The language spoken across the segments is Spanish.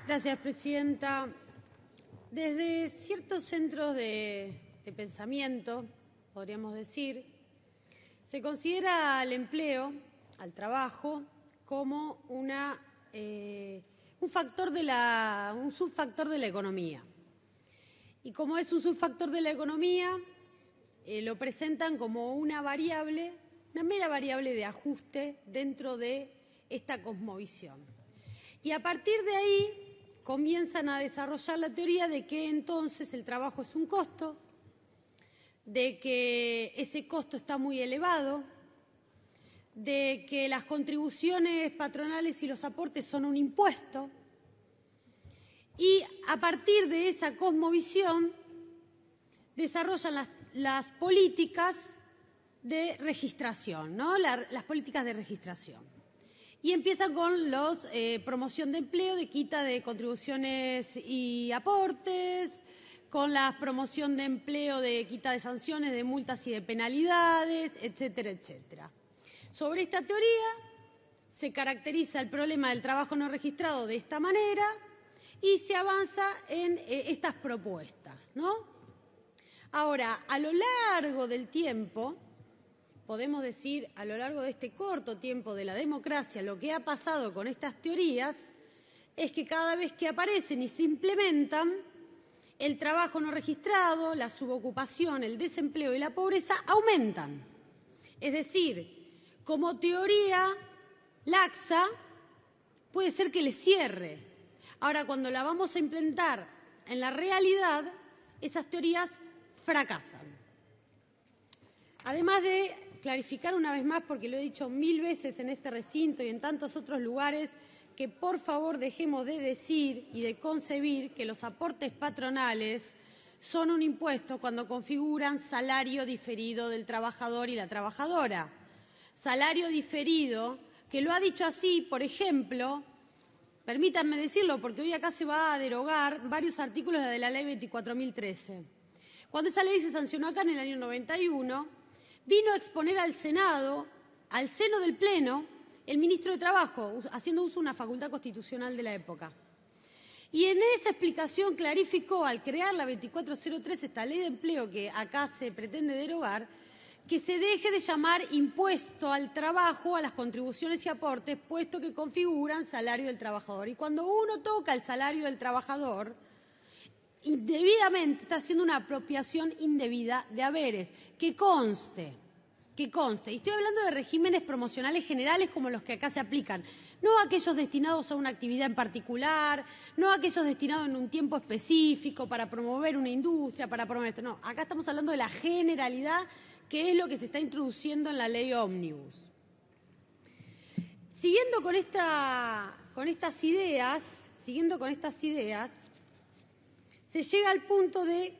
Gracias, presidenta. Desde ciertos centros de pensamiento, podríamos decir, se considera al empleo, al trabajo, como un subfactor de la economía. Y como es un subfactor de la economía, lo presentan como una mera variable de ajuste dentro de esta cosmovisión. Y a partir de ahí comienzan a desarrollar la teoría de que entonces el trabajo es un costo, de que ese costo está muy elevado, de que las contribuciones patronales y los aportes son un impuesto. Y a partir de esa cosmovisión desarrollan las políticas de registración, ¿no? Las políticas de registración. Y empiezan con los promoción de empleo, de quita de contribuciones y aportes, con la promoción de empleo, de quita de sanciones, de multas y de penalidades, etcétera, etcétera. Sobre esta teoría se caracteriza el problema del trabajo no registrado de esta manera y se avanza en estas propuestas, ¿no? Ahora, a lo largo del tiempo, podemos decir, a lo largo de este corto tiempo de la democracia, lo que ha pasado con estas teorías es que cada vez que aparecen y se implementan, el trabajo no registrado, la subocupación, el desempleo y la pobreza aumentan. Es decir, como teoría laxa, puede ser que le cierre. Ahora, cuando la vamos a implementar en la realidad, esas teorías fracasan. Además de clarificar una vez más, porque lo he dicho 1000 veces en este recinto y en tantos otros lugares, que por favor dejemos de decir y de concebir que los aportes patronales son un impuesto cuando configuran salario diferido del trabajador y la trabajadora. Salario diferido, que lo ha dicho así, por ejemplo, permítanme decirlo, porque hoy acá se va a derogar varios artículos de la Ley 24.013. Cuando esa ley se sancionó acá en el año 91, vino a exponer al Senado, al seno del Pleno, el ministro de Trabajo, haciendo uso de una facultad constitucional de la época. Y en esa explicación clarificó, al crear la 24.013, esta ley de empleo que acá se pretende derogar, que se deje de llamar impuesto al trabajo a las contribuciones y aportes, puesto que configuran salario del trabajador. Y cuando uno toca el salario del trabajador, indebidamente está haciendo una apropiación indebida de haberes, que conste. Y estoy hablando de regímenes promocionales generales como los que acá se aplican, no aquellos destinados a una actividad en particular, no aquellos destinados en un tiempo específico para promover una industria, para promover esto. No, acá estamos hablando de la generalidad, que es lo que se está introduciendo en la ley ómnibus. Siguiendo con estas ideas, se llega al punto de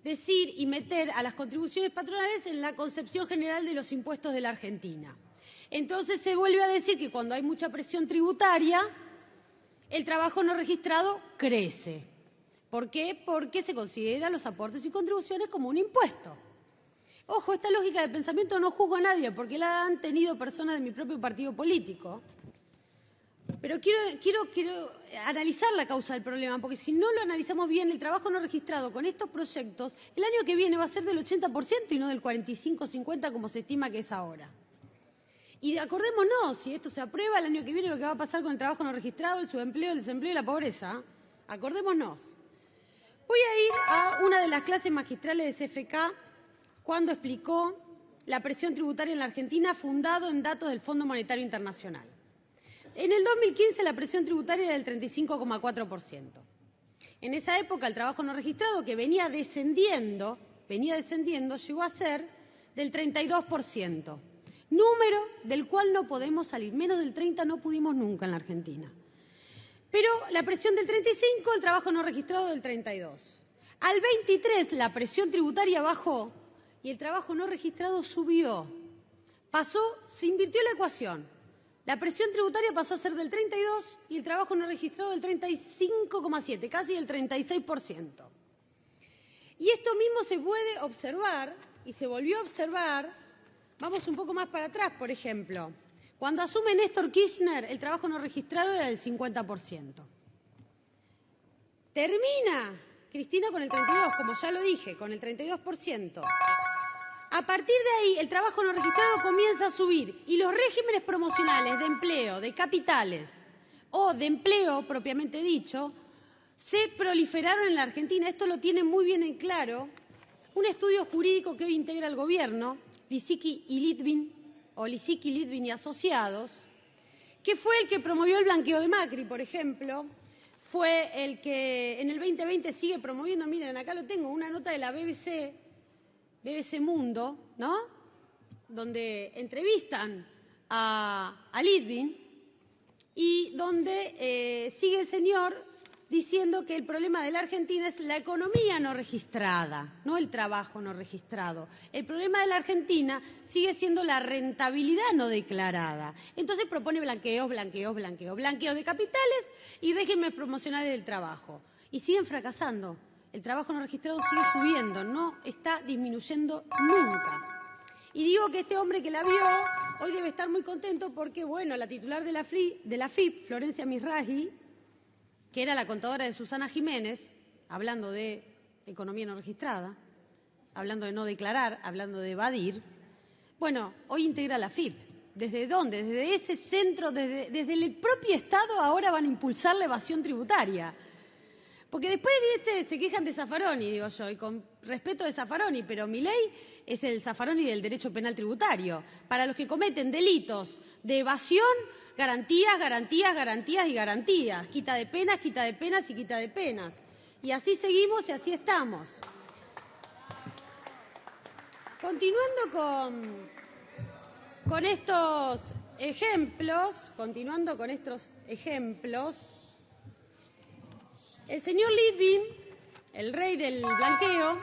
decir y meter a las contribuciones patronales en la concepción general de los impuestos de la Argentina. Entonces se vuelve a decir que cuando hay mucha presión tributaria, el trabajo no registrado crece. ¿Por qué? Porque se considera los aportes y contribuciones como un impuesto. Ojo, esta lógica de pensamiento no juzgo a nadie, porque la han tenido personas de mi propio partido político. Pero quiero analizar la causa del problema, porque si no lo analizamos bien, el trabajo no registrado con estos proyectos, el año que viene va a ser del 80% y no del 45-50% como se estima que es ahora. Y acordémonos, si esto se aprueba, el año que viene lo que va a pasar con el trabajo no registrado, el subempleo, el desempleo y la pobreza. Acordémonos. Voy a ir a una de las clases magistrales de CFK cuando explicó la presión tributaria en la Argentina fundado en datos del Fondo Monetario Internacional. En el 2015 la presión tributaria era del 35,4%. En esa época el trabajo no registrado, que venía descendiendo, llegó a ser del 32%, número del cual no podemos salir. Menos del 30 no pudimos nunca en la Argentina. Pero la presión del 35, el trabajo no registrado del 32. Al 23 la presión tributaria bajó y el trabajo no registrado subió. Se invirtió la ecuación. La presión tributaria pasó a ser del 32 y el trabajo no registrado del 35,7, casi del 36%. Y esto mismo se puede observar y se volvió a observar, vamos un poco más para atrás, por ejemplo, cuando asume Néstor Kirchner, el trabajo no registrado era del 50%. Termina Cristina con el 32%, como ya lo dije, con el 32%. A partir de ahí, el trabajo no registrado comienza a subir y los regímenes promocionales de empleo, de capitales o de empleo propiamente dicho, se proliferaron en la Argentina. Esto lo tiene muy bien en claro un estudio jurídico que hoy integra el gobierno, Lisicki y Litvin, o Lisicki, Litvin y Asociados, que fue el que promovió el blanqueo de Macri, por ejemplo, fue el que en el 2020 sigue promoviendo, miren, acá lo tengo, una nota de la BBC Mundo, ¿no?, donde entrevistan a Litvin y donde sigue el señor diciendo que el problema de la Argentina es la economía no registrada, no el trabajo no registrado. El problema de la Argentina sigue siendo la rentabilidad no declarada. Entonces propone blanqueo de capitales y regímenes promocionales del trabajo. Y siguen fracasando. El trabajo no registrado sigue subiendo, no está disminuyendo nunca. Y digo que este hombre que la vio hoy debe estar muy contento porque, bueno, la titular de la FIP, Florencia Misraji, que era la contadora de Susana Jiménez, hablando de economía no registrada, hablando de no declarar, hablando de evadir, bueno, hoy integra la FIP. ¿Desde dónde? Desde ese centro, desde el propio Estado ahora van a impulsar la evasión tributaria. Porque después se quejan de Zaffaroni, digo yo, y con respeto de Zaffaroni, pero Milei es el Zaffaroni del derecho penal tributario. Para los que cometen delitos de evasión, garantías, garantías, garantías y garantías. Quita de penas y quita de penas. Y así seguimos y así estamos. Continuando con estos ejemplos, el señor Litvin, el rey del blanqueo,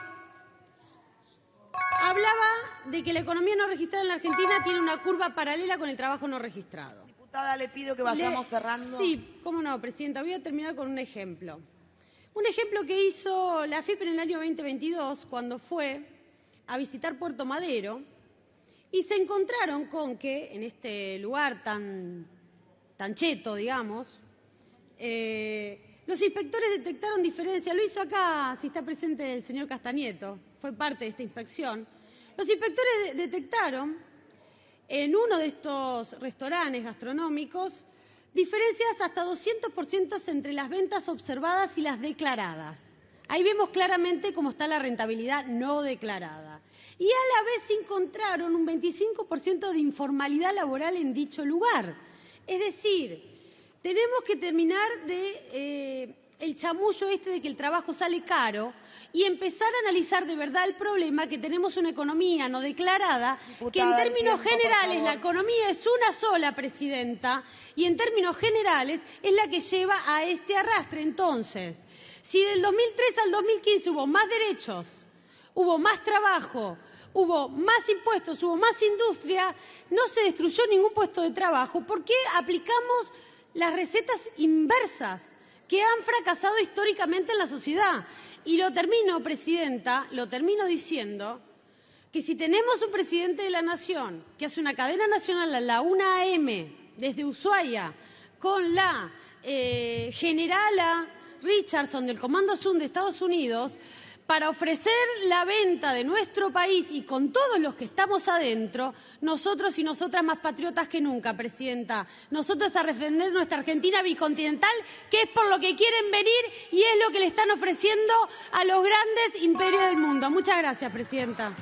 hablaba de que la economía no registrada en la Argentina tiene una curva paralela con el trabajo no registrado. Diputada, le pido que vayamos cerrando. Sí, cómo no, Presidenta. Voy a terminar con un ejemplo. Un ejemplo que hizo la FIP en el año 2022 cuando fue a visitar Puerto Madero y se encontraron con que en este lugar tan cheto, digamos, los inspectores detectaron diferencias. Lo hizo acá, si está presente el señor Castañeto, fue parte de esta inspección. Los inspectores detectaron en uno de estos restaurantes gastronómicos diferencias hasta 200% entre las ventas observadas y las declaradas. Ahí vemos claramente cómo está la rentabilidad no declarada. Y a la vez encontraron un 25% de informalidad laboral en dicho lugar. Es decir, tenemos que terminar el chamullo de que el trabajo sale caro y empezar a analizar de verdad el problema, que tenemos una economía no declarada, Diputada, que en términos generales la economía es una sola, Presidenta, y en términos generales es la que lleva a este arrastre. Entonces, si del 2003 al 2015 hubo más derechos, hubo más trabajo, hubo más impuestos, hubo más industria, no se destruyó ningún puesto de trabajo, ¿por qué aplicamos las recetas inversas que han fracasado históricamente en la sociedad? Y lo termino, Presidenta, diciendo que si tenemos un presidente de la Nación que hace una cadena nacional a la 1 AM desde Ushuaia con la generala Richardson del Comando Sur de Estados Unidos para ofrecer la venta de nuestro país y con todos los que estamos adentro, nosotros y nosotras más patriotas que nunca, Presidenta. Nosotros a defender nuestra Argentina bicontinental, que es por lo que quieren venir y es lo que le están ofreciendo a los grandes imperios del mundo. Muchas gracias, Presidenta.